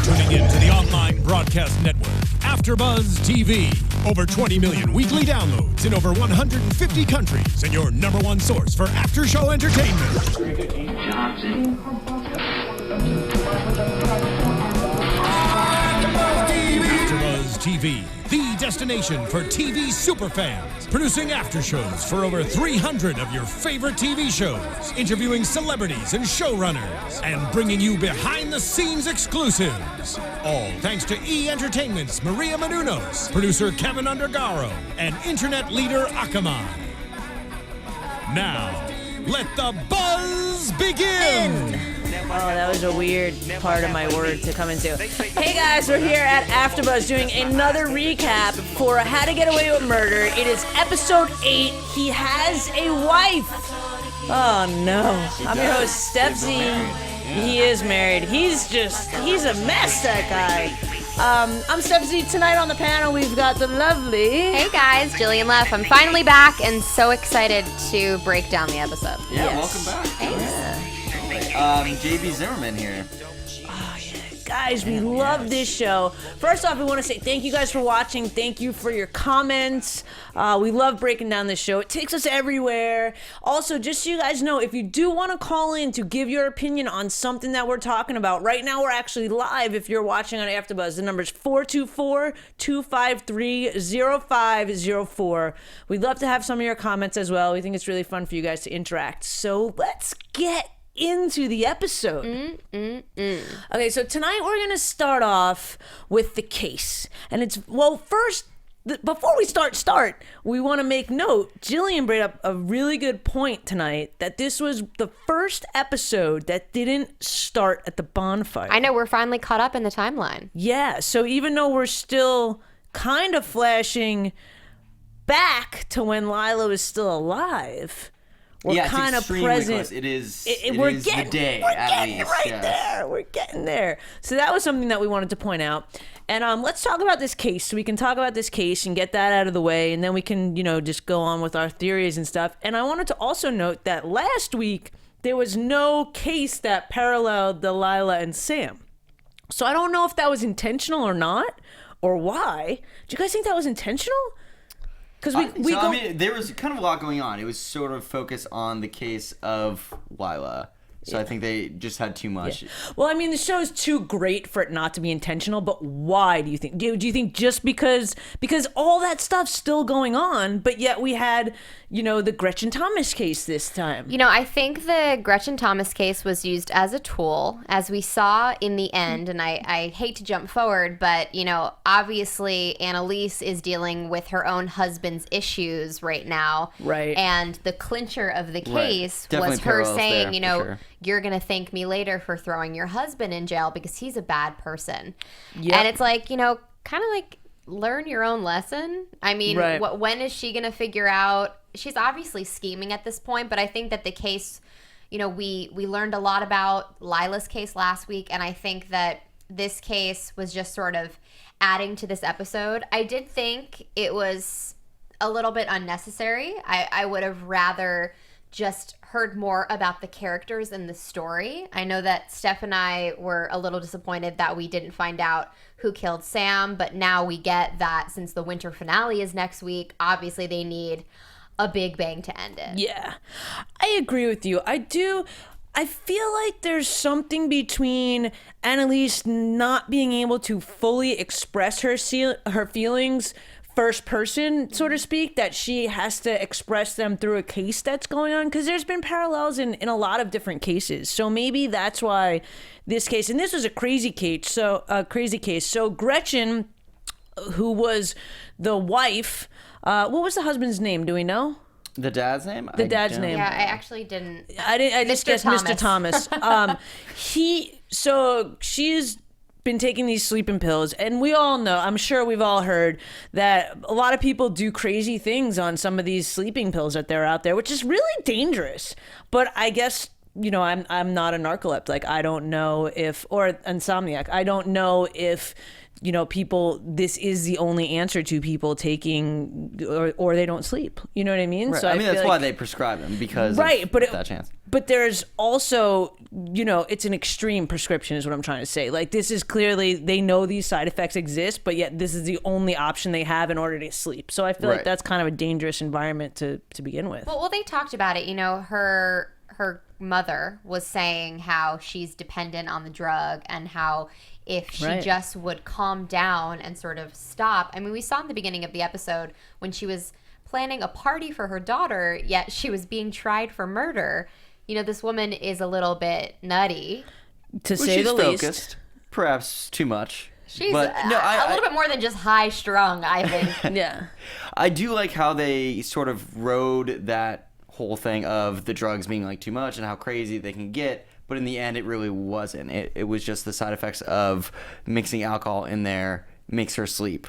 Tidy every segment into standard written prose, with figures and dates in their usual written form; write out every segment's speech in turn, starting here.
tuning in to the online broadcast network, AfterBuzz TV. Over 20 million weekly downloads in over 150 countries, and your number one source for after-show entertainment. AfterBuzz TV, the destination for TV superfans, producing after shows for over 300 of your favorite TV shows, interviewing celebrities and showrunners, and bringing you behind-the-scenes exclusives. All thanks to E! Entertainment's Maria Menounos, producer Kevin Undergaro, and internet leader Akamai. Now, let the buzz begin! Oh, that was a weird part of my word to come into. Hey guys, we're here at AfterBuzz doing another recap for How to Get Away with Murder. It is episode 8. He has a wife. Oh no. I'm your host, Stef Z. He is married. He's a mess, that guy. I'm Stef Z. Tonight on the panel, we've got the lovely... Hey guys, Jillian Leff. I'm finally back and so excited to break down the episode. Yeah, Yes. welcome back. Thanks. JB Zimmerman here. Guys, we love this show. First off, we want to say thank you guys for watching. Thank you for your comments. We love breaking down this show. It takes us everywhere. Also, just so you guys know, if you do want to call in to give your opinion on something that we're talking about, right now we're actually live if you're watching on AfterBuzz. The number is 424-253-0504. We'd love to have some of your comments as well. We think it's really fun for you guys to interact. So let's get into the episode. Okay, so tonight we're gonna start off with the case, and it's first. Before we start, we want to make note. Jillian brought up a really good point tonight that this was the first episode that didn't start at the bonfire. I know, we're finally caught up in the timeline. Yeah, so even though we're still kind of flashing back to when Lila was still alive, we're kind of present. Close. It is the day. We're getting there. We're getting there. So that was something that we wanted to point out. And let's talk about this case. So we can talk about this case and get that out of the way, and then we can, just go on with our theories and stuff. And I wanted to also note that last week there was no case that paralleled the Lila and Sam. So I don't know if that was intentional or not, or why. Do you guys think that was intentional? Because there was kind of a lot going on. It was sort of focused on the case of Lila. So I think they just had too much. Yeah. Well, I mean, the show is too great for it not to be intentional, but why do you think? Do you think just because all that stuff's still going on, but yet we had, the Gretchen Thomas case this time? I think the Gretchen Thomas case was used as a tool, as we saw in the end, and I hate to jump forward, but, obviously Annalise is dealing with her own husband's issues right now. Right. And the clincher of the case Definitely was her parallels saying, there, for sure. You're going to thank me later for throwing your husband in jail because he's a bad person. Yep. And it's like, kind of like learn your own lesson. I mean, right. When is she going to figure out? She's obviously scheming at this point, but I think that the case, we learned a lot about Lila's case last week, and I think that this case was just sort of adding to this episode. I did think it was a little bit unnecessary. I would have rather just heard more about the characters and the story. I know that Steph and I were a little disappointed that we didn't find out who killed Sam, but now we get that since the winter finale is next week, obviously they need a big bang to end it. Yeah, I agree with you. I feel like there's something between Annalise not being able to fully express her feelings first person, so to speak, that she has to express them through a case that's going on, because there's been parallels in a lot of different cases. So maybe that's why this case, and this was a crazy case. So Gretchen, who was the wife, what was the husband's name? Do we know? The dad's name? The dad's name. Yeah, I actually didn't. I just guessed Mr. Thomas. She's been taking these sleeping pills, and we all know, I'm sure we've all heard that a lot of people do crazy things on some of these sleeping pills that they're out there, which is really dangerous. But I guess, I'm not a narcoleptic. Like, I don't know if, or insomniac, I don't know if people, this is the only answer to people taking, or they don't sleep. You know what I mean? Right. So I mean, that's feel why like, they prescribe them, because right, of but that chance. But there's also, it's an extreme prescription is what I'm trying to say. Like, this is clearly, they know these side effects exist, but yet this is the only option they have in order to sleep. So I feel like that's kind of a dangerous environment to begin with. Well, they talked about it. Her mother was saying how she's dependent on the drug and how if she just would calm down and sort of stop. I mean, we saw in the beginning of the episode when she was planning a party for her daughter, yet she was being tried for murder. This woman is a little bit nutty. To say the least. She's focused, perhaps too much. She's but, a little bit more than just high strung, I think. Yeah. I do like how they sort of rode that whole thing of the drugs being like too much and how crazy they can get. But in the end, it really wasn't. It was just the side effects of mixing alcohol in there makes her sleep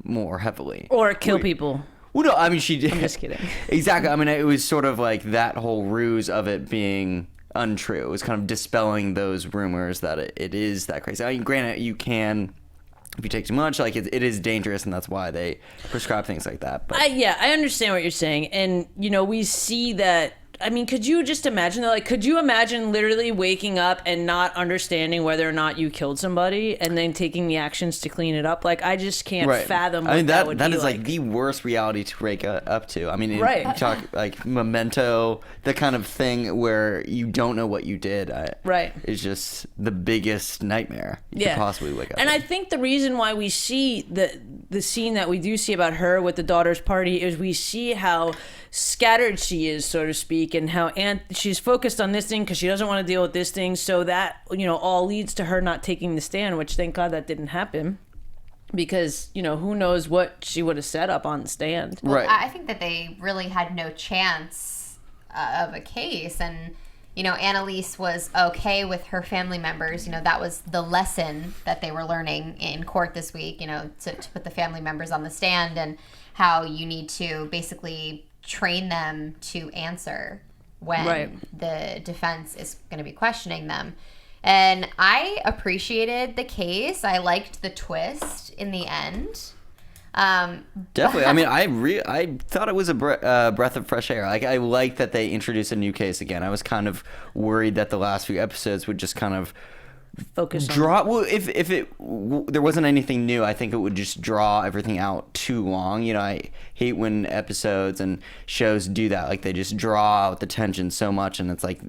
more heavily. Or kill people. Well, no, I mean, she did. I'm just kidding. Exactly. I mean, it was sort of like that whole ruse of it being untrue. It was kind of dispelling those rumors that it is that crazy. I mean, granted, you can, if you take too much, like it is dangerous, and that's why they prescribe things like that. But I understand what you're saying. And, we see that. I mean, could you just imagine that? Like, could you imagine literally waking up and not understanding whether or not you killed somebody and then taking the actions to clean it up? Like, I just can't fathom what that would be that is like the worst reality to wake up to. I mean, Right. talk like Memento, the kind of thing where you don't know what you did. Right. Is just the biggest nightmare you could possibly wake up And to. I think the reason why we see the scene that we do see about her with the daughter's party is we see how scattered she is, so to speak, and how she's focused on this thing because she doesn't want to deal with this thing. So that, all leads to her not taking the stand, which thank God that didn't happen. Because, who knows what she would have set up on the stand. Right. I think that they really had no chance of a case. And, Annalise was okay with her family members. That was the lesson that they were learning in court this week, to put the family members on the stand and how you need to basically train them to answer when the defense is going to be questioning them. And I appreciated the case. I liked the twist in the end. Definitely. I mean, I thought it was a breath of fresh air. Like, I like that they introduced a new case again. I was kind of worried that the last few episodes would just kind of Focus draw. Well, if there wasn't anything new, I think it would just draw everything out too long. I hate when episodes and shows do that. Like, they just draw out the tension so much, and it's like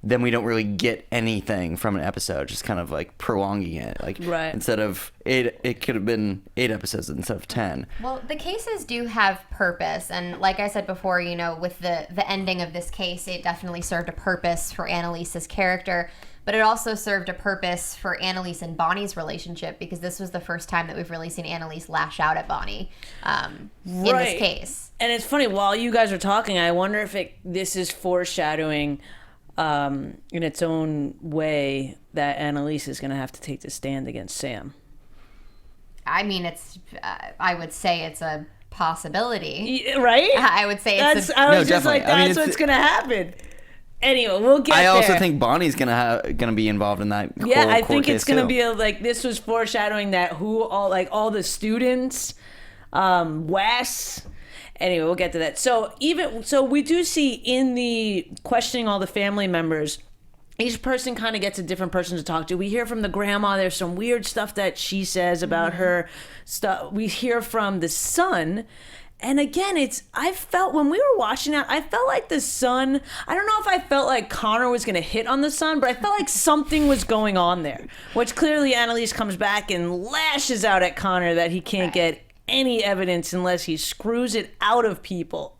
then we don't really get anything from an episode, just kind of like prolonging it. Like, instead of it could have been 8 episodes instead of 10. Well, the cases do have purpose, and like I said before, with the ending of this case, it definitely served a purpose for Annalise's character. But it also served a purpose for Annalise and Bonnie's relationship, because this was the first time that we've really seen Annalise lash out at Bonnie in this case. And it's funny, while you guys are talking, I wonder if this is foreshadowing in its own way that Annalise is going to have to take the stand against Sam. I mean, I would say it's a possibility. Right? I would say that's what's going to happen. Anyway, we'll get there. I also think Bonnie's gonna be involved in that. Yeah, I think it's gonna be this was foreshadowing that all the students, Wes. Anyway, we'll get to that. So we do see in the questioning all the family members, each person kind of gets a different person to talk to. We hear from the grandma. There's some weird stuff that she says about her stuff. We hear from the son. And again, I felt when we were watching that, I felt like the son, I don't know if I felt like Connor was going to hit on the son, but I felt like something was going on there, which clearly Annalise comes back and lashes out at Connor that he can't get any evidence unless he screws it out of people.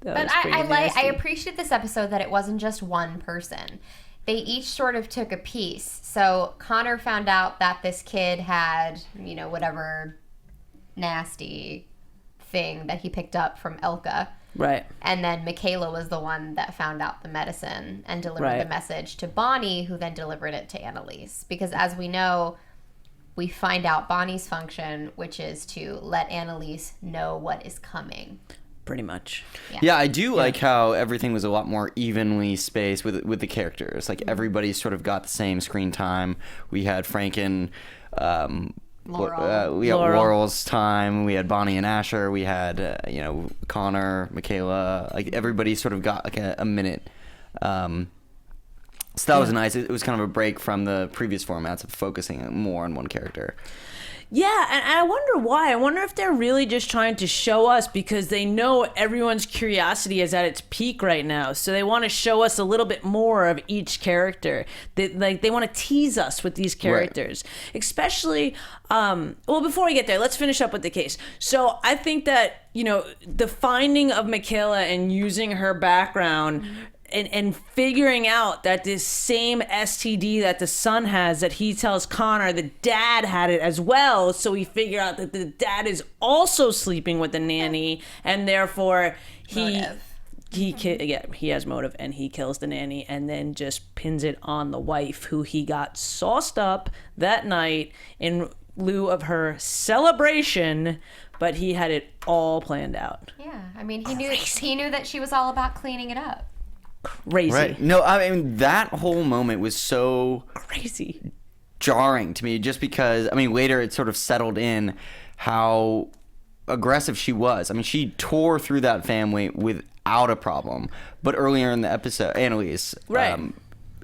But I appreciate this episode that it wasn't just one person. They each sort of took a piece. So Connor found out that this kid had, whatever nasty thing that he picked up from Elka. Right. And then Michaela was the one that found out the medicine and delivered the message to Bonnie, who then delivered it to Annalise. Because as we know, we find out Bonnie's function, which is to let Annalise know what is coming. Pretty much. Yeah, I do like how everything was a lot more evenly spaced with the characters. Like, everybody sort of got the same screen time. We had Franken Laurel. We had Laurel's time. We had Bonnie and Asher. We had Connor, Michaela. Like everybody sort of got like a minute. So that was nice. It was kind of a break from the previous formats of focusing more on one character. Yeah, and I wonder why. I wonder if they're really just trying to show us because they know everyone's curiosity is at its peak right now. So they want to show us a little bit more of each character. They want to tease us with these characters. Right. Especially, before we get there, let's finish up with the case. So I think that, the finding of Michaela and using her background and figuring out that this same STD that the son has, that he tells Connor, the dad had it as well. So we figure out that the dad is also sleeping with the nanny, and therefore he has motive, and he kills the nanny and then just pins it on the wife, who he got sauced up that night in lieu of her celebration. But he had it all planned out. Yeah, I mean, he knew that she was all about cleaning it up. Crazy. Right. No, I mean, that whole moment was so crazy, jarring to me, just because, I mean, later it sort of settled in how aggressive she was. I mean, she tore through that family without a problem. But earlier in the episode, Annalise,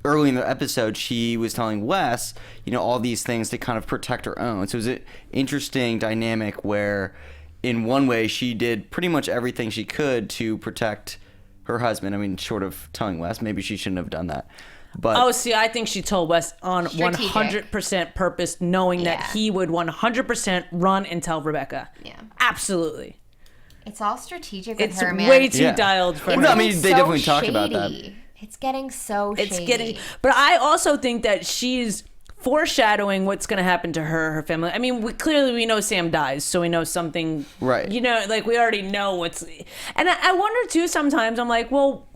early in the episode, she was telling Wes, all these things to kind of protect her own. So it was an interesting dynamic where, in one way, she did pretty much everything she could to protect her husband. I mean, short of telling Wes, maybe she shouldn't have done that. But I think she told Wes on 100% purpose, knowing that he would 100% run and tell Rebecca. Yeah, absolutely. It's all strategic with her, man. It's way too dialed for her. I mean, they definitely talked about that. It's getting so shady. But I also think that she's foreshadowing what's going to happen to her family. I mean, we know Sam dies, so we know something. Right. We already know what's. And I wonder too. Sometimes I'm like, well,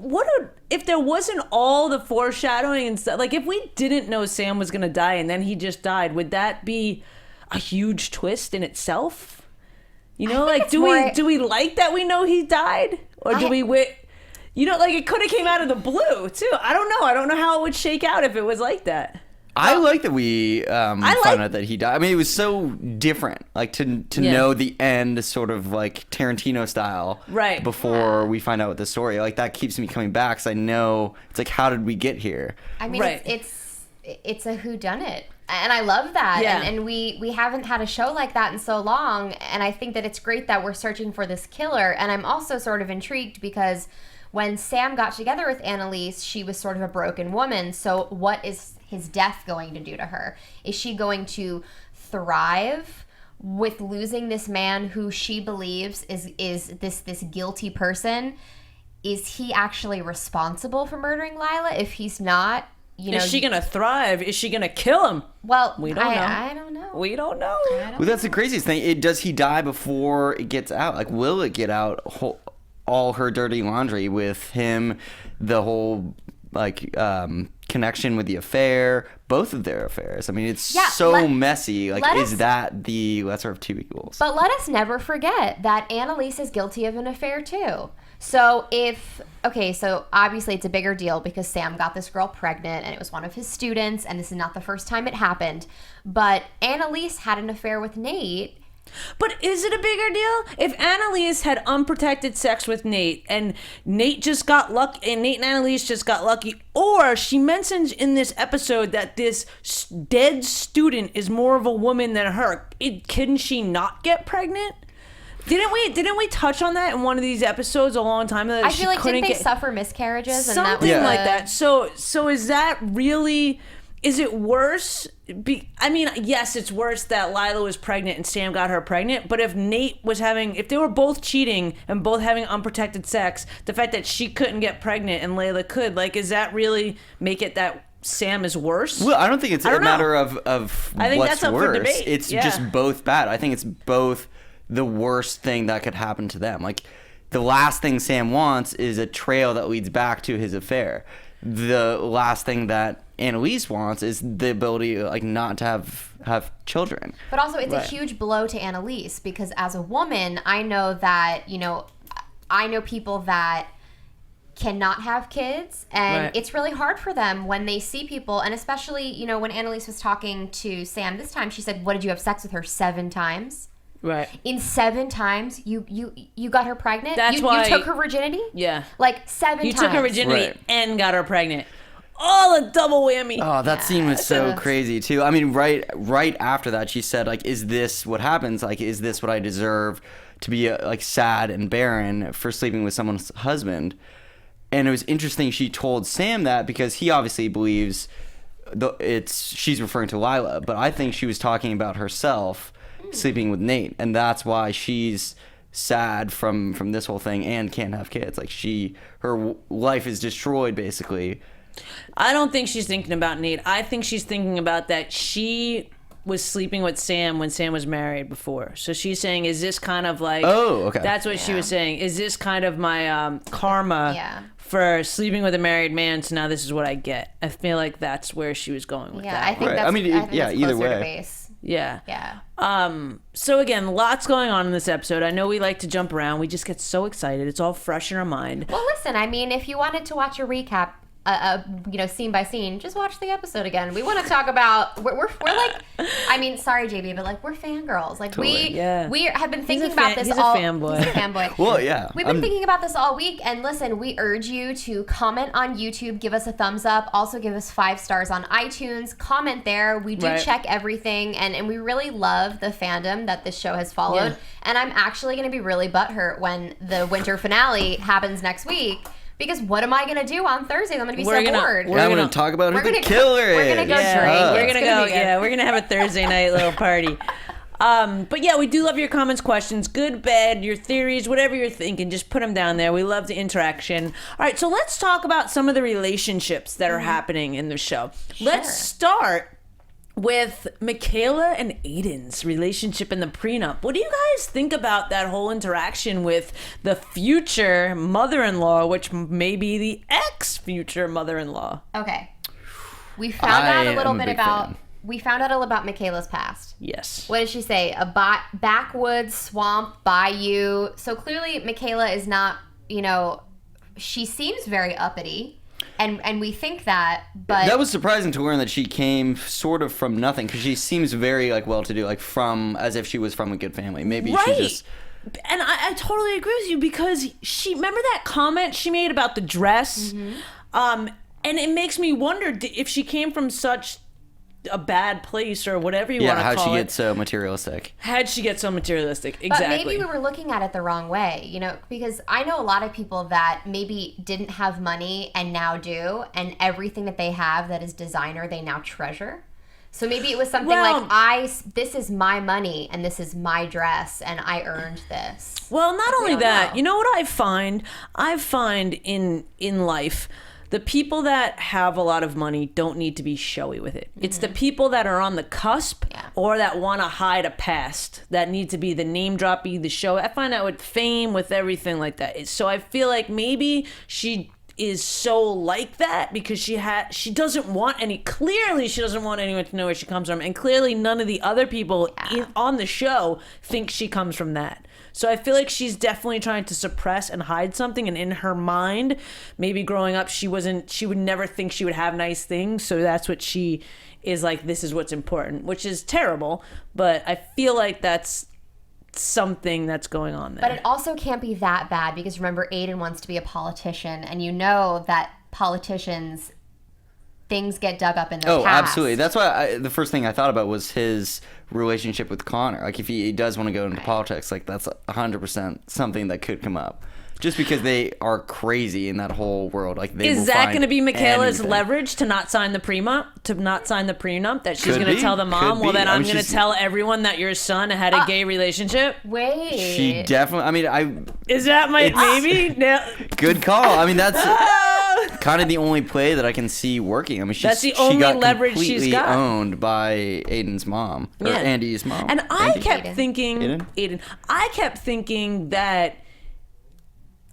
if there wasn't all the foreshadowing and stuff? Like, if we didn't know Sam was going to die and then he just died, would that be a huge twist in itself? Do we like that we know he died, or do we wait? It could have came out of the blue too. I don't know. I don't know how it would shake out if it was like that. I like that we found out that he died. I mean, it was so different, like to know the end, sort of like Tarantino style, right? Before we find out the story, like that keeps me coming back, because I know it's like, how did we get here? I mean, it's a whodunit, and I love that. Yeah. And we haven't had a show like that in so long, and I think that it's great that we're searching for this killer. And I'm also sort of intrigued because when Sam got together with Annalise, she was sort of a broken woman. So what is his death going to do to her? Is she going to thrive with losing this man who she believes is this guilty person? Is he actually responsible for murdering Lila? If he's not, is she gonna thrive? Is she gonna kill him? Well, we don't know. I don't know. We don't know. Well, that's the craziest thing. Does he die before it gets out? Like, will it get out all her dirty laundry with him? The whole connection with the affair, both of their affairs. I mean, it's messy. Like, is that the lesser of two evils? But let us never forget that Annalise is guilty of an affair too. So so obviously it's a bigger deal because Sam got this girl pregnant and it was one of his students, and this is not the first time it happened. But Annalise had an affair with Nate. But is it a bigger deal if Annalise had unprotected sex with Nate and Nate just got lucky, and Nate and Annalise just got lucky, or she mentions in this episode that this dead student is more of a woman than her? Couldn't she not get pregnant? Didn't we touch on that in one of these episodes a long time ago? I feel like didn't they suffer miscarriages? Something like that. So is that really? Is it worse? I mean, yes, it's worse that Lila was pregnant and Sam got her pregnant. But if if they were both cheating and both having unprotected sex, the fact that she couldn't get pregnant and Layla could, is that really make it that Sam is worse? Well, I don't think it's a matter of I think what's that's up worse. For debate. It's just both bad. I think it's both the worst thing that could happen to them. Like, the last thing Sam wants is a trail that leads back to his affair. The last thing that Annalise wants is the ability, not to have children. But also, it's a huge blow to Annalise because as a woman, I know that, I know people that cannot have kids, and Right. it's really hard for them when they see people, and especially, you know, when Annalise was talking to Sam this time, she said, what, did you have sex with her 7 times? Right. In 7 times, you got her pregnant? That's you why- took her virginity? Yeah. Like 7 times. You took her virginity Right. and got her pregnant. All a double whammy. Oh, that scene was so Yes. crazy too. I mean, right after that, she said, like, "Is this what happens? Like, is this what I deserve to be like sad and barren for sleeping with someone's husband?" And it was interesting. She told Sam that because he obviously believes she's referring to Lila, but I think she was talking about herself sleeping with Nate, and that's why she's sad from this whole thing and can't have kids. Like her life is destroyed basically. I don't think she's thinking about Nate. I think she's thinking about that she was sleeping with Sam when Sam was married before. So she's saying, is this kind of like... Oh, okay. That's what she was saying. Is this kind of my karma for sleeping with a married man, so now this is what I get? I feel like that's where she was going with that. I think Right. that's, I mean, think yeah, that's either closer to way. base. Yeah. Yeah. So again, lots going on in this episode. I know we like to jump around. We just get so excited. It's all fresh in our mind. Well, listen, I mean, if you wanted to watch a recap, you know, scene by scene, just watch the episode again. We want to talk about we're like, I mean, sorry JB, but like we're fangirls. Like Totally. we have been thinking a about this he's a all. fanboy. He's a fanboy. Well, yeah. We've been thinking about this all week, and listen, we urge you to comment on YouTube, give us a thumbs up, also give us 5 stars on iTunes. Comment there. We do Right. check everything, and we really love the fandom that this show has followed. Yeah. And I'm actually going to be really butthurt when the winter finale happens next week. Because what am I going to do on Thursdays? I'm going to be We're so gonna- bored. Yeah, I'm gonna- gonna talk about who we're the gonna- killer is. we're gonna go Yeah, drink. we're It's gonna gonna go. be good. Yeah, we're gonna have a Thursday night little party. But yeah, we do love your comments, questions, good, bad, your theories, whatever you're thinking. Just put them down there. We love the interaction. All right, so let's talk about some of the relationships that are happening in the show. Let's start with Michaela and Aiden's relationship in the prenup. What do you guys think about that whole interaction with the future mother-in-law, which may be the ex-future mother-in-law? Okay. We found out a little am a bit big about fan. we found out a little about Michaela's past. Yes. What did she say? A backwoods swamp bayou. So clearly Michaela is not, you know, she seems very uppity. And we think that, but That was surprising to learn that she came sort of from nothing, because she seems very like well-to-do, like from as if she was from a good family. Maybe Right. she just And I totally agree with you, because she, remember that comment she made about the dress? And it makes me wonder if she came from such a bad place, or whatever you want to how'd call she it. get so materialistic? How'd she get so materialistic? But Exactly. maybe we were looking at it the wrong way, you know, because I know a lot of people that maybe didn't have money and now do, and everything that they have that is designer, they now treasure. So maybe it was something Well- like, this is my money and this is my dress and I earned this. Well, not only don't that, know. you know what I find? I find in life, the people that have a lot of money don't need to be showy with it. It's the people that are on the cusp, Yeah. or that want to hide a past, that need to be the name droppy, the show. I find that with fame, with everything like that. So I feel like maybe she is so like that because she doesn't want clearly she doesn't want anyone to know where she comes from, and clearly none of the other people on the show think she comes from that. So I feel like she's definitely trying to suppress and hide something, and in her mind, maybe growing up she would never think she would have nice things, so that's what she is like, this is what's important, which is terrible, but I feel like that's something that's going on there. But it also can't be that bad, because remember, Aiden wants to be a politician, and you know that politicians, things get dug up in their Oh, past. absolutely. That's why the first thing I thought about was his relationship with Connor. Like, if he does want to go into politics, like, that's 100% something that could come up. Just because they are crazy in that whole world. Like, they will is that find going to be Michaela's anything. leverage to not sign the prenup? That she's Could going to be. tell the mom, Could well, be. then I I'm mean, going to she's- tell everyone that your son had a gay relationship? Wait. She definitely, I mean, Is that my maybe? No. good call. I mean, that's kind of the only play that I can see working. I mean, That's the she only got leverage she's completely got. owned by Aiden's mom, or Yeah. Andy's mom. And I Andy? kept Aiden. thinking, Aiden? I kept thinking that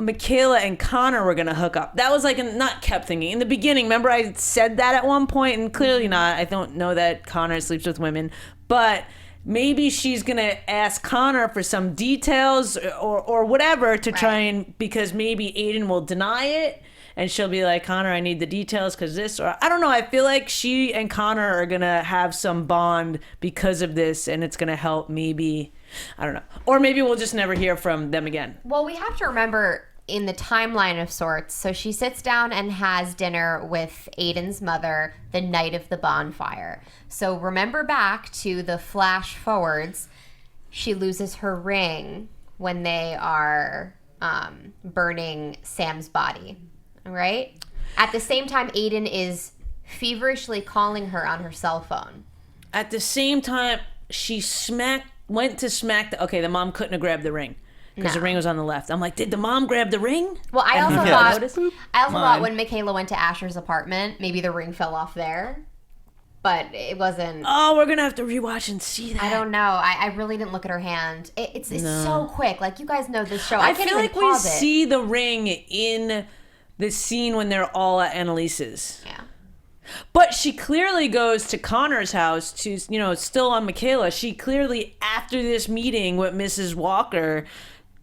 Michaela and Connor were gonna hook up. That was like, not kept thinking. In the beginning, remember I said that at one point, and clearly not. I don't know that Connor sleeps with women, but maybe she's gonna ask Connor for some details or whatever to try and, because maybe Aiden will deny it. and she'll be like, Connor, I need the details because this, or I don't know. I feel like she and Connor are going to have some bond because of this, and it's going to help maybe, I don't know. Or maybe we'll just never hear from them again. Well, we have to remember in the timeline of sorts, so she sits down and has dinner with Aiden's mother the night of the bonfire. So remember back to the flash forwards, she loses her ring when they are burning Sam's body, right? At the same time, Aiden is feverishly calling her on her cell phone. At the same time, she went to smack the mom couldn't have grabbed the ring. Because the ring was on the left. I'm like, did the mom grab the ring? Well, I also thought when Michaela went to Asher's apartment, maybe the ring fell off there. But it wasn't. Oh, we're going to have to rewatch and see that. I don't know. I really didn't look at her hand. It's so quick. Like, you guys know this show. I can't feel even like we pause it. see the ring in the scene when they're all at Annalise's. Yeah. But she clearly goes to Connor's house to, still on Michaela. She clearly, after this meeting with Mrs. Walker,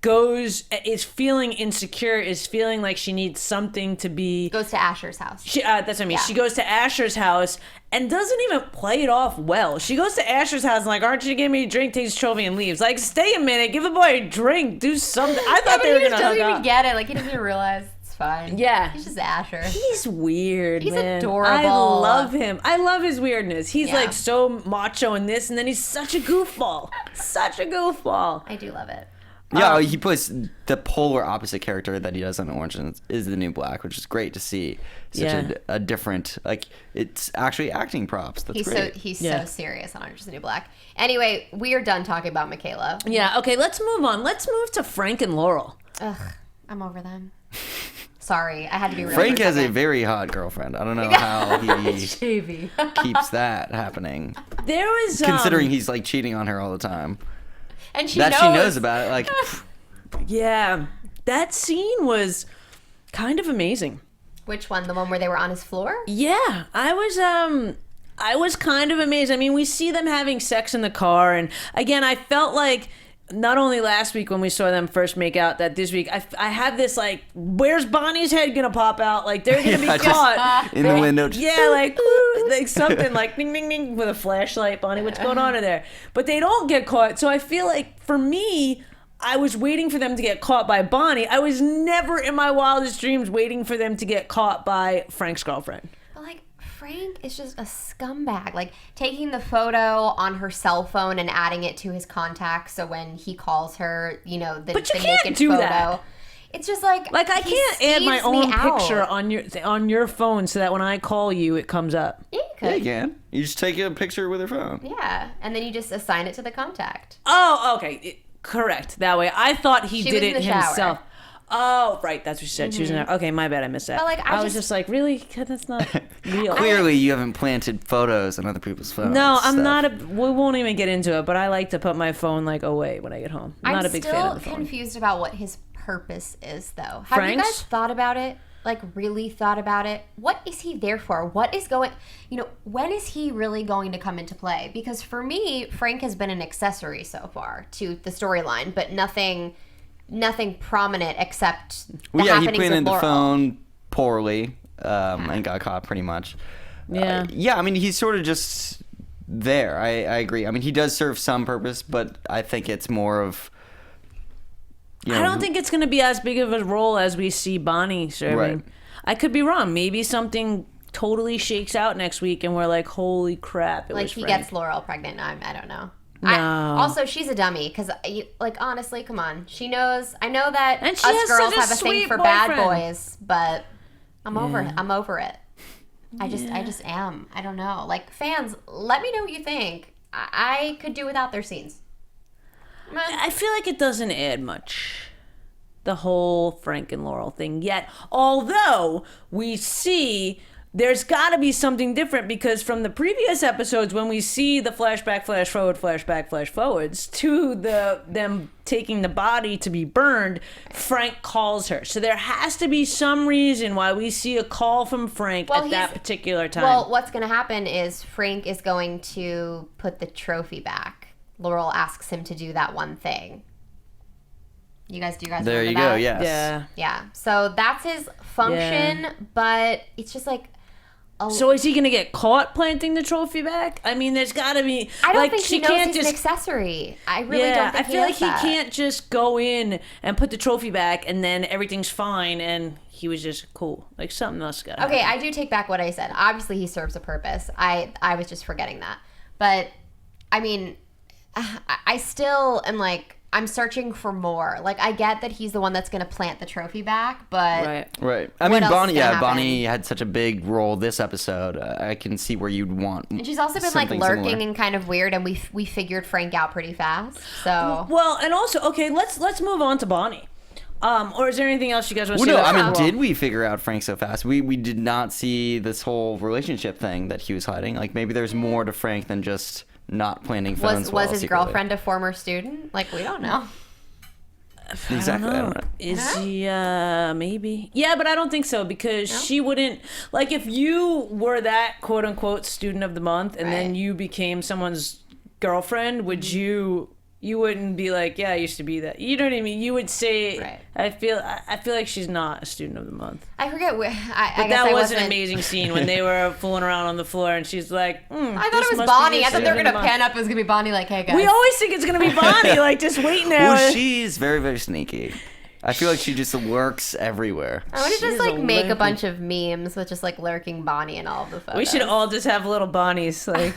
is feeling insecure, is feeling like she needs something to be... Goes to Asher's house. That's what I mean. Yeah. She goes to Asher's house and doesn't even play it off well. She goes to Asher's house and like, aren't you giving me a drink, takes a trophy and leaves. Like, stay a minute, give the boy a drink, do something. I thought they were going to hook up. He doesn't even get it. Like, he doesn't even realize it's fine. Yeah. He's just Asher. He's weird, He's man. adorable. I love him. I love his weirdness. He's Yeah. like so macho in this, and then he's such a goofball. Such a goofball. I do love it. Yeah, he plays the polar opposite character that he does on Orange is the New Black, which is great to see. Such a different, like, it's actually acting props. That's great. He's so serious on Orange is the New Black. Anyway, we are done talking about Michaela. Yeah, okay, let's move on. Let's move to Frank and Laurel. Ugh, I'm over them. Sorry, I had to be real. Frank has a very hot girlfriend. I don't know how he JB. keeps that happening. There was... Considering he's, like, cheating on her all the time. And she knows about it. Like, yeah, that scene was kind of amazing. Which one? The one where they were on his floor? Yeah, I was kind of amazed. I mean, we see them having sex in the car, and again, I felt like not only last week when we saw them first make out, that this week I have this like, where's Bonnie's head gonna pop out? Like they're gonna be caught in the window. Yeah, like something like ding ding ding with a flashlight. Bonnie, what's going on in there? But they don't get caught. So I feel like for me, I was waiting for them to get caught by Bonnie. I was never in my wildest dreams waiting for them to get caught by Frank's girlfriend. But like, Frank is just a scumbag. Like, taking the photo on her cell phone and adding it to his contacts, so when he calls her, the But you the can't naked do photo. that. It's just like I can't add my skeeves me own out. picture on your phone so that when I call you, it comes up. Yeah, you yeah, could. you can. You just take a picture with her phone. Yeah, and then you just assign it to the contact. Oh, okay. Correct. That way. I thought he She did was in it the shower. himself. Oh, right. That's what she said. She was in there. Okay, my bad. I missed that. But, like, I was just- just like, really? That's not real. Clearly, you haven't planted photos on other people's phones. No, I'm Steph. not. We won't even get into it, but I like to put my phone like away when I get home. I'm not a big fan of the I'm still phone. confused about what his purpose is, though. Have you Frank's? guys thought about it? Like, really thought about it? What is he there for? What is going... when is he really going to come into play? Because for me, Frank has been an accessory so far to the storyline, but nothing prominent except the Well, yeah, he happenings planted with the Laurel. phone poorly and got caught pretty much. Yeah. Yeah, I mean, he's sort of just there. I agree. I mean, he does serve some purpose, but I think it's more of... I don't think it's going to be as big of a role as we see Bonnie serving. Right. I could be wrong. Maybe something totally shakes out next week and we're like, holy crap, it Like, was he Frank. gets Laurel pregnant. I don't know. No. Also, she's a dummy because, honestly, come on. She knows. I know that And she us has girls such a have a thing sweet for bad boyfriend. boys, but I'm over it. I'm over it. I just am. I don't know. Like, fans, let me know what you think. I could do without their scenes. I feel like it doesn't add much, the whole Frank and Laurel thing yet. Although we see there's got to be something different, because from the previous episodes, when we see the flashback, flash forward, flashback, flash forwards to them taking the body to be burned, Frank calls her. So there has to be some reason why we see a call from Frank at that particular time. Well, what's going to happen is Frank is going to put the trophy back. Laurel asks him to do that one thing. You guys There remember you that? go. Yes. Yeah. Yeah. So that's his function, but it's just like. So is he gonna get caught planting the trophy back? I mean, there's gotta be. I don't like, think she he knows can't he's just. an accessory. I really don't think I feel like knows that. he can't just go in and put the trophy back and then everything's fine and he was just cool. Like something else got. Okay, I do take back what I said. Obviously, he serves a purpose. I was just forgetting that. But I mean, I still am like. I'm searching for more. Like, I get that he's the one that's going to plant the trophy back, but... Right. I mean, else Bonnie, is gonna happen? Bonnie had such a big role this episode. I can see where you'd want And she's also been, like, lurking and kind of weird, and we figured Frank out pretty fast, so... Well, and also, okay, let's move on to Bonnie. Or is there anything else you guys want to say? No, about I mean, Frank? did we figure out Frank so fast? We did not see this whole relationship thing that he was hiding. Like, maybe there's more to Frank than just not planting phones Was his girlfriend a former student? Like, we don't know. Exactly. I don't know. Is he, maybe? Yeah, but I don't think so because she wouldn't, like, if you were that quote unquote student of the month and then you became someone's girlfriend, would you wouldn't be like, yeah, I used to be that. You know what I mean? You would say, I feel like she's not a student of the month. I forget where. But that was an amazing scene when they were fooling around on the floor and she's like, I thought it was Bonnie. I thought they were going to pan up. It was going to be Bonnie like, hey, guys. We always think it's going to be Bonnie, like, just waiting there. Well, she's very, very sneaky. I feel like she just lurks everywhere. I want to just, She's like, make a lurking. bunch of memes with just, like, lurking Bonnie in all of the photos. We should all just have little Bonnies, like.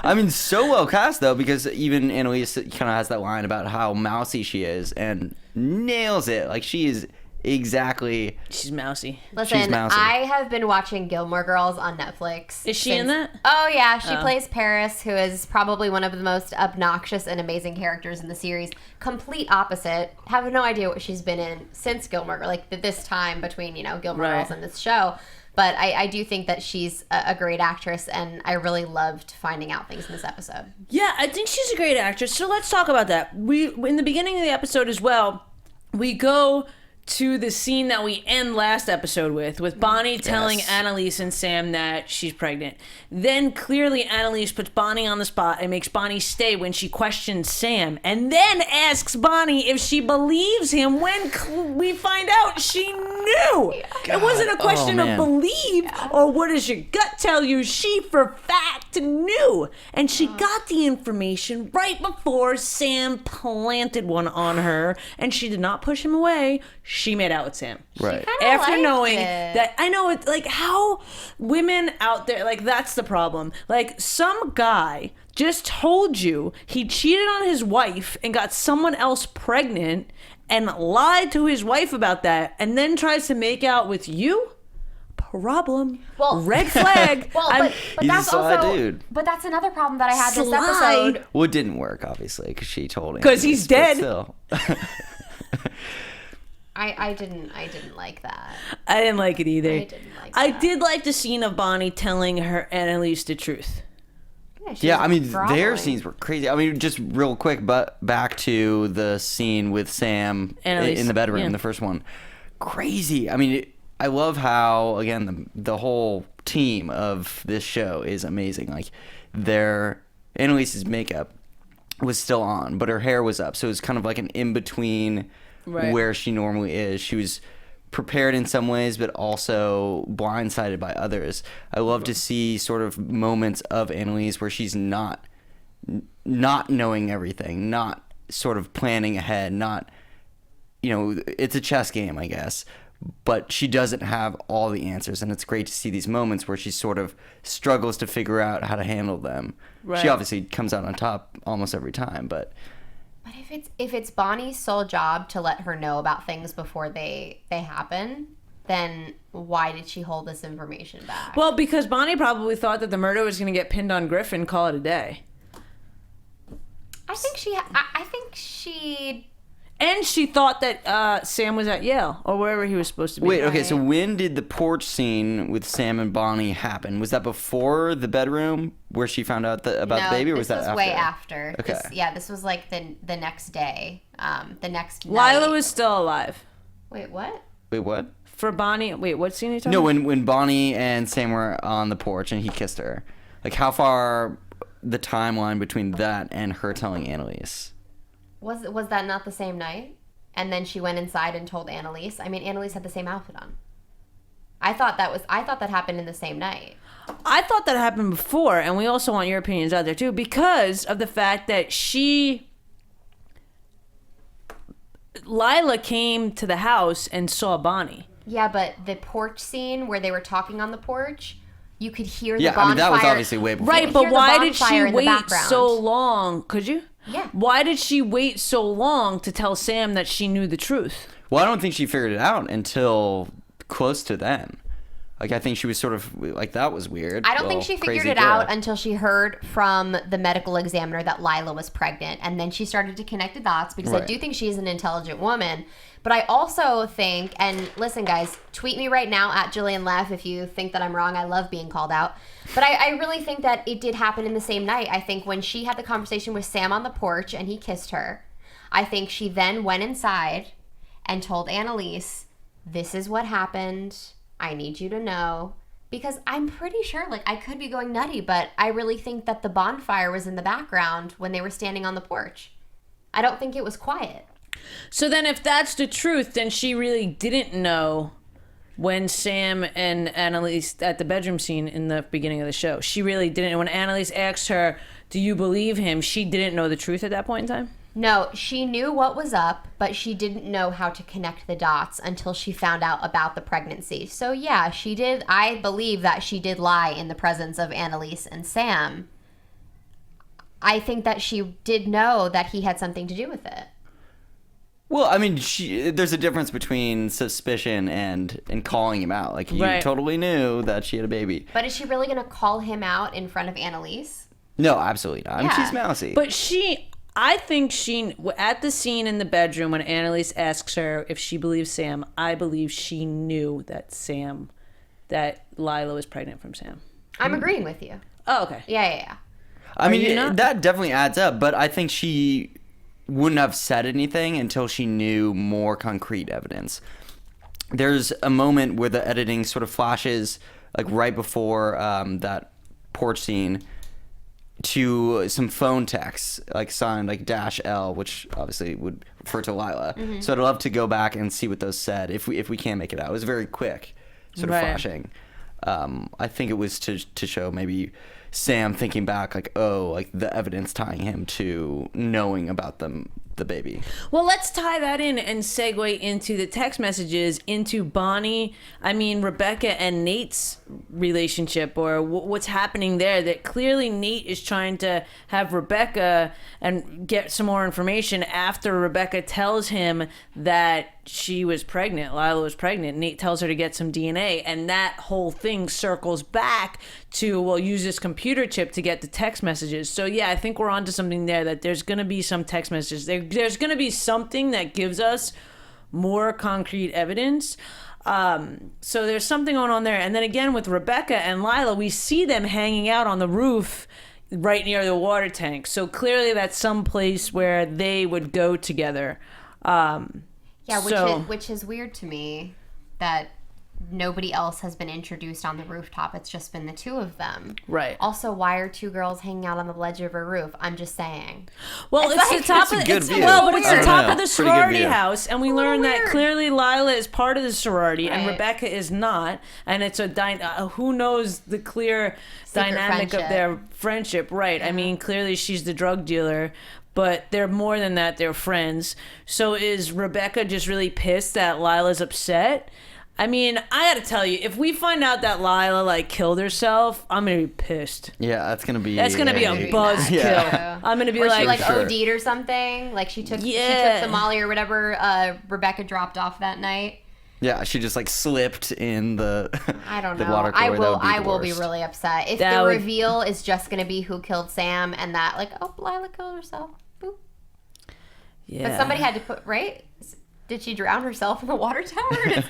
I mean, so well cast, though, because even Annalise kind of has that line about how mousy she is and nails it. Like, she is exactly... She's mousy. Listen, She's mousy. I have been watching Gilmore Girls on Netflix. Is she in that? Oh, yeah. She plays Paris, who is probably one of the most obnoxious and amazing characters in the series. Complete opposite. Have no idea what she's been in since Gilmore Girls, like this time between, Gilmore Girls and this show. But I do think that she's a great actress, and I really loved finding out things in this episode. Yeah, I think she's a great actress. So let's talk about that. We in the beginning of the episode as well, we go to the scene that we end last episode with Bonnie telling Annalise and Sam that she's pregnant. Then clearly Annalise puts Bonnie on the spot and makes Bonnie stay when she questions Sam, and then asks Bonnie if she believes him when we find out she knew. It wasn't a question of believe or what does your gut tell you. She for fact knew, and she got the information right before Sam planted one on her, and she did not push him away. She made out with Sam. Right. After knowing that, I know it's like how women out there, like that's the problem. Like some guy just told you he cheated on his wife and got someone else pregnant and lied to his wife about that and then tries to make out with you. Problem. Well, red flag. but He's that's a sly also. dude. But that's another problem that I had this Sly. episode. Well, it didn't work, obviously, because she told him. 'Cause he's but dead. Still. I didn't like that. I didn't like it either. I didn't like I that. did like the scene of Bonnie telling her Annalise the truth. Yeah, I mean, groveling. their scenes were crazy. I mean, just real quick, but back to the scene with Sam Annalise, in the bedroom, yeah. the first one. Crazy. I mean, I love how, again, the whole team of this show is amazing. Like, Annalise's makeup was still on, but her hair was up. So it was kind of like an in-between where she normally is. She was prepared in some ways, but also blindsided by others. I love to see sort of moments of Annalise where she's not knowing everything, not sort of planning ahead, not, it's a chess game, I guess, but she doesn't have all the answers. And it's great to see these moments where she sort of struggles to figure out how to handle them. Right. She obviously comes out on top almost every time, but if it's Bonnie's sole job to let her know about things before they happen, then why did she hold this information back? Well, because Bonnie probably thought that the murder was going to get pinned on Griffin, call it a day. I think she. And she thought that Sam was at Yale or wherever he was supposed to be. Wait, okay, so when did the porch scene with Sam and Bonnie happen? Was that before the bedroom where she found out about the baby, or was that after? This was way after. Okay. This was like the next day. The next Lila night. was still alive. Wait, what? Wait, what? For Bonnie, wait, what scene are you talking No, about? when Bonnie and Sam were on the porch and he kissed her. Like, how far the timeline between that and her telling Annalise? Was that not the same night? and then she went inside and told Annalise. I mean, Annalise had the same outfit on. I thought that happened in the same night. I thought that happened before, and we also want your opinions out there too, because of the fact that Lila came to the house and saw Bonnie. Yeah, but the porch scene where they were talking on the porch, you could hear the Yeah, bonfire. I mean, that was obviously way before. Right, but why did she wait so long? Could you? Yeah. Why did she wait so long to tell Sam that she knew the truth? Well, I don't think she figured it out until close to then. Like, I think she was sort of like, that was weird. I don't think she figured it out until she heard from the medical examiner that Lila was pregnant. And then she started to connect the dots because I do think she's an intelligent woman. But I also think, and listen, guys, tweet me right now at Jillian Leff if you think that I'm wrong. I love being called out. But I really think that it did happen in the same night. I think when she had the conversation with Sam on the porch and he kissed her, I think she then went inside and told Annalise, this is what happened. I need you to know. Because I'm pretty sure, like, I could be going nutty, but I really think that the bonfire was in the background when they were standing on the porch. I don't think it was quiet. So then if that's the truth, then she really didn't know when Sam and Annalise, at the bedroom scene in the beginning of the show, she really didn't. When Annalise asked her, do you believe him, she didn't know the truth at that point in time? No, she knew what was up, but she didn't know how to connect the dots until she found out about the pregnancy. So yeah, she did. I believe that she did lie in the presence of Annalise and Sam. I think that she did know that he had something to do with it. Well, I mean, there's a difference between suspicion and calling him out. Like, you totally knew that she had a baby. But is she really going to call him out in front of Annalise? No, absolutely not. I mean, Yeah. she's mousy. But I think at the scene in the bedroom when Annalise asks her if she believes Sam, I believe she knew that Lila was pregnant from Sam. I'm agreeing with you. Oh, okay. Yeah. I mean, that definitely adds up, but I think she wouldn't have said anything until she knew more concrete evidence. There's a moment where the editing sort of flashes, like right before that porch scene, to some phone texts, like signed like -L, which obviously would refer to Lila. Mm-hmm. So I'd love to go back and see what those said if we can make it out. It was very quick, sort of flashing. I think it was to show maybe Sam thinking back, like, oh, like the evidence tying him to knowing about the baby. Well, let's tie that in and segue into the text messages, into Rebecca and Nate's relationship, or what's happening there. That clearly Nate is trying to have Rebecca and get some more information after Rebecca tells him that she was pregnant, Lila was pregnant. Nate tells her to get some DNA, and that whole thing circles back to, well, use this computer chip to get the text messages. So yeah, I think we're onto something there, that there's going to be some text messages. There's going to be something that gives us more concrete evidence. So there's something going on there. And then again with Rebecca and Lila, we see them hanging out on the roof right near the water tank. So clearly that's some place where they would go together. Which is weird to me that nobody else has been introduced on the rooftop. It's just been the two of them. Right. Also, why are two girls hanging out on the ledge of a roof? I'm just saying. Well, it's the top of the top of the sorority house, and we learn that clearly Lila is part of the sorority and Rebecca is not, and it's who knows the clear dynamic of their friendship, right? Yeah. I mean, clearly she's the drug dealer, but they're more than that. They're friends. So is Rebecca just really pissed that Lila's upset? I mean, I gotta tell you, if we find out that Lila killed herself, I'm gonna be pissed. Yeah, that's gonna be a buzz kill. Yeah. I'm gonna be or like, she OD'd or something. Like she took the Molly or whatever Rebecca dropped off that night. Yeah, she just slipped in the I don't the know. water cooler. I will be really upset if the reveal is just gonna be who killed Sam and that Lila killed herself. Boop. Yeah. But somebody had to put Did she drown herself in the water tower? There's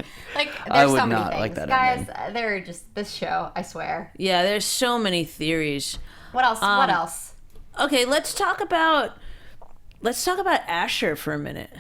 I would so many not things. like that Guys, they're just this show, I swear. Yeah, there's so many theories. What else? What else? Okay, let's talk about Asher for a minute.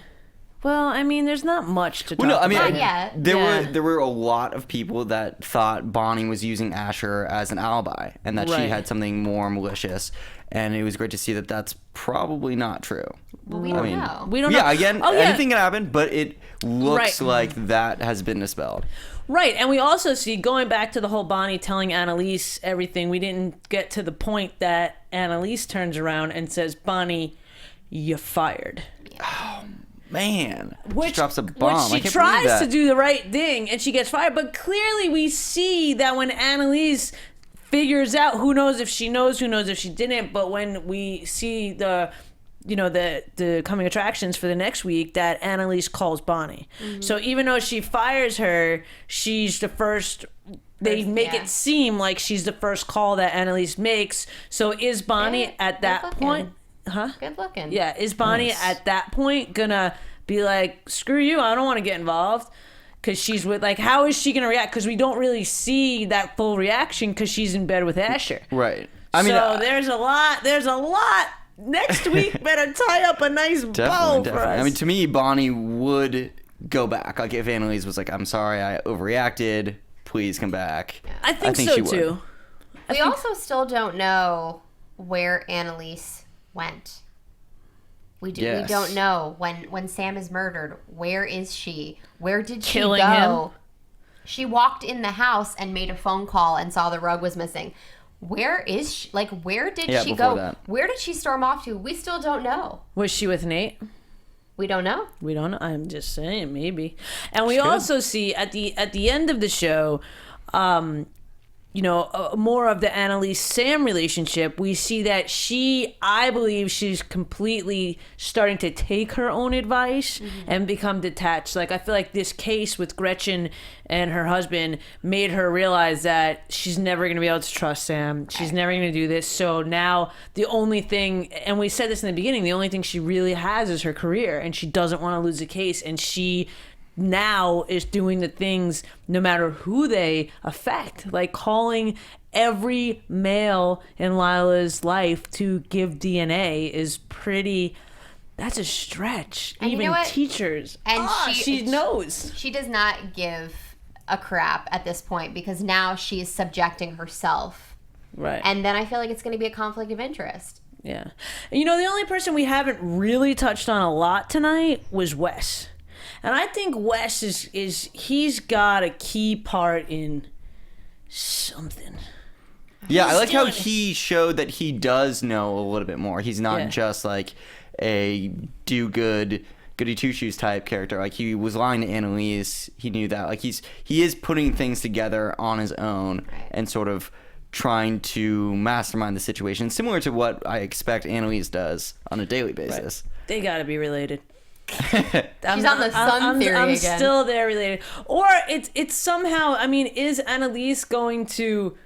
Well, I mean, there's not much to talk Well, no, I mean, about. Not yet. there were a lot of people that thought Bonnie was using Asher as an alibi and that she Right. had something more malicious. And it was great to see that that's probably not true. Well, we don't know. We don't know. Yeah, again, Oh, yeah. anything can happen, but it looks Right. like that has been dispelled. Right, and we also see, going back to the whole Bonnie telling Annalise everything, we didn't get to the point that Annalise turns around and says, Bonnie, you're fired. Man, Which she drops a bomb. Which I she can't tries believe that. to do the right thing, and she gets fired. But clearly we see that when Annalise figures out, who knows if she knows, who knows if she didn't, but when we see the coming attractions for the next week, that Annalise calls Bonnie. So even though she fires her, she's the first. They make yeah. it seem like she's the first call that Annalise makes. So is Bonnie Yeah, at that good point? looking. Huh? Good looking. Yeah, is Bonnie at that point gonna be like, screw you, I don't want to get involved? Because she's with, like, how is she gonna react? Because we don't really see that full reaction because she's in bed with Asher. Right. I mean, so there's a lot. Next week, better tie up a nice bow for us. I mean, to me, Bonnie would go back. Like, if Annalise was like, I'm sorry, I overreacted. Please come back. I think she so, would. too. We also still don't know where Annalise went. We Yes. don't know when Sam is murdered. Where is she? Where did she Killing go? him. She walked in the house and made a phone call and saw the rug was missing. Where is she? Like, where did she before go? that. Where did she storm off to? We still don't know. Was she with Nate? We don't know. We don't know. I'm just saying, maybe. And we also see at the end of the show, more of the Annalise-Sam relationship. We see that I believe she's completely starting to take her own advice and become detached. Like, I feel like this case with Gretchen and her husband made her realize that she's never going to be able to trust Sam. She's never going to do this. So now the only thing, and we said this in the beginning, the only thing she really has is her career, and she doesn't want to lose the case, and she now is doing the things no matter who they affect, like calling every male in Lila's life to give DNA is pretty. That's a stretch. And you even know what? teachers, And she knows. She does not give a crap at this point because now she is subjecting herself. Right. And then I feel like it's going to be a conflict of interest. Yeah. And the only person we haven't really touched on a lot tonight was Wes. And I think Wes he's got a key part in something. Yeah, I like how doing it. he showed that he does know a little bit more. He's not Yeah. just like a do-good, goody-two-shoes type character. Like, he was lying to Annalise. He knew that. Like, he is putting things together on his own and sort of trying to mastermind the situation, similar to what I expect Annalise does on a daily basis. They got to be related. She's on the sun theory I'm again. still there related. Or it's somehow, I mean, is Annalise going to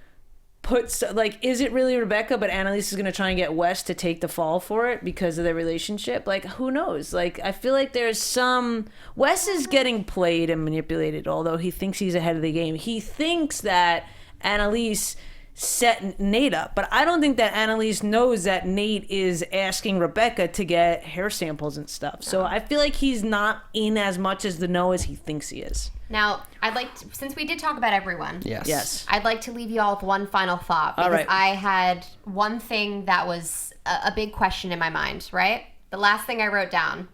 is it really Rebecca, but Annalise is going to try and get Wes to take the fall for it because of their relationship? Like, who knows? Like, I feel like Wes is getting played and manipulated, although he thinks he's ahead of the game. He thinks that Annalise set Nate up, but I don't think that Annalise knows that Nate is asking Rebecca to get hair samples and stuff. So I feel like he's not in as much as the know as he thinks he is. Now, I'd like to, since we did talk about everyone, Yes. I'd like to leave you all with one final thought because right. I had one thing that was a big question in my mind, right? The last thing I wrote down.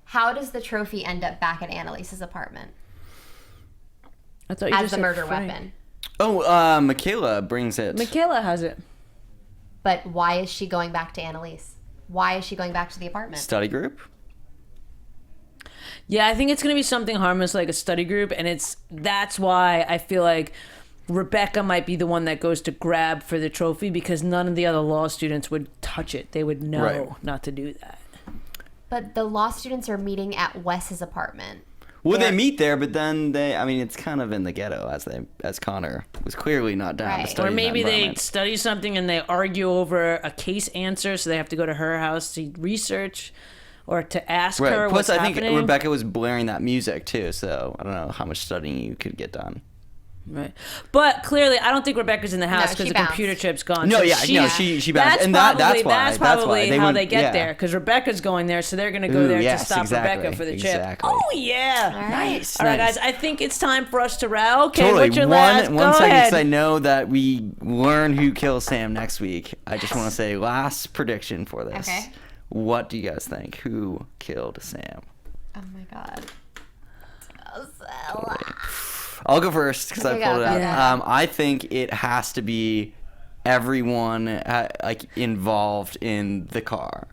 How does the trophy end up back at Annalise's apartment I thought you as just the said murder Frank. weapon? Oh, Michaela brings it. Michaela has it. But why is she going back to Annalise? Why is she going back to the apartment? Study group? Yeah, I think it's going to be something harmless like a study group, and that's why I feel like Rebecca might be the one that goes to grab for the trophy because none of the other law students would touch it. They would know not to do that. But the law students are meeting at Wes's apartment. Well, they meet there, but then it's kind of in the ghetto as Connor was clearly not down to Right. study Or maybe in that they environment. study something and they argue over a case answer, so they have to go to her house to research or to ask her Right. what's Plus, I think happening. Rebecca was blaring that music too, so I don't know how much studying you could get done. Right. But clearly, I don't think Rebecca's in the house because she the bounced. computer chip's gone. No, so yeah, no, she bounced. And that's probably why how went, they get yeah. there because Rebecca's going there, so they're going to go Ooh, there yes, to stop exactly, Rebecca for the exactly. chip. Oh, yeah. All right. Nice. All right, nice. guys, I think it's time for us to wrap. Okay, Totally. what's your last? One Go second, ahead. because I know that we learn who kills Sam next week. I just want to say last prediction for this. Okay. What do you guys think? Who killed Sam? Oh my God. I'll go first because Okay, I pulled go, it out. go, Yeah. I think it has to be everyone involved in the car.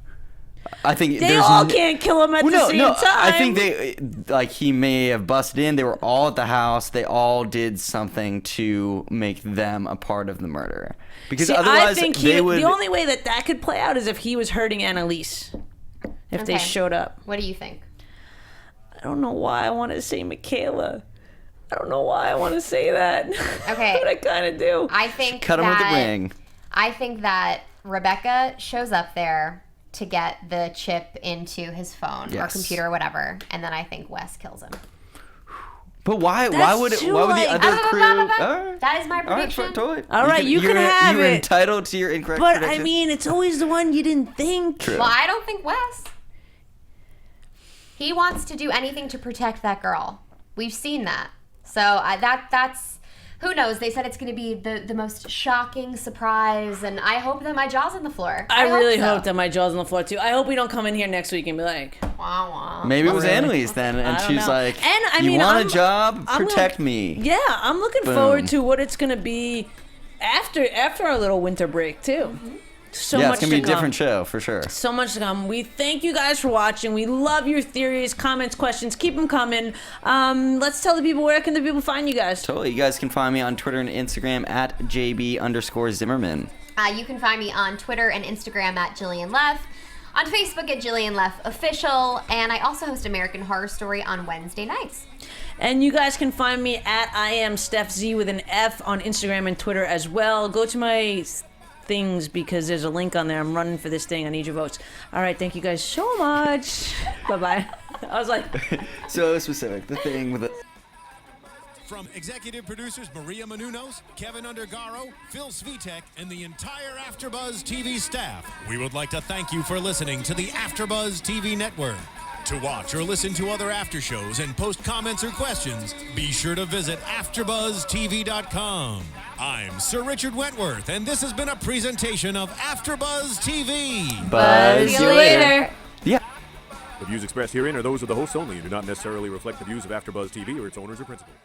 I think They there's all can't kill him at the same time. I think he may have busted in. They were all at the house. They all did something to make them a part of the murder. Because See, otherwise, I think they would. the only way that could play out is if he was hurting Annalise. If they Okay. showed up. What do you think? I don't know why I want to say Michaela. I don't know why I want to say that. Okay. But I kind of do. I think Cut him with the ring. I think that Rebecca shows up there to get the chip into his phone or Yes. computer or whatever, and then I think Wes kills him. But why? Why That's would too, the like- other crew? All right. That is my All right, prediction. totally. All right, you can have You're it. entitled to your incorrect But prediction. I mean, it's always the one you didn't think. True. Well, I don't think Wes. He wants to do anything to protect that girl. We've seen that. So that's who knows? They said it's going to be the most shocking surprise, and I hope that my jaw's on the floor. I really so. hope that my jaw's on the floor too. I hope we don't come in here next week and be like, Wah, wah. Maybe it was Really? Annalise then, and I don't she's know. like, And, I "You mean, want I'm- a job? I'm Protect gonna- me." yeah, I'm looking Boom. forward to what it's going to be after our little winter break too. So Yeah, much it's gonna be a to come. different show for sure. So much to come. We thank you guys for watching. We love your theories, comments, questions. Keep them coming. Let's tell the people, where can the people find you guys? Totally. You guys can find me on Twitter and Instagram at JB_Zimmerman. You can find me on Twitter and Instagram at Jillian Leff, on Facebook at Jillian Leff Official, and I also host American Horror Story on Wednesday nights. And you guys can find me at I am Stef Z with an F on Instagram and Twitter as well. Go to my things because there's a link on there. I'm running for this thing. I need your votes. All right. Thank you guys so much. Bye-bye. I was like... So specific. The thing with it. From executive producers Maria Menounos, Kevin Undergaro, Phil Svitek, and the entire AfterBuzz TV staff, we would like to thank you for listening to the AfterBuzz TV network. To watch or listen to other after shows and post comments or questions, be sure to visit AfterBuzzTV.com. I'm Sir Richard Wentworth, and this has been a presentation of AfterBuzz TV. Buzz See you later. Yeah. The views expressed herein are those of the hosts only and do not necessarily reflect the views of AfterBuzz TV or its owners or principals.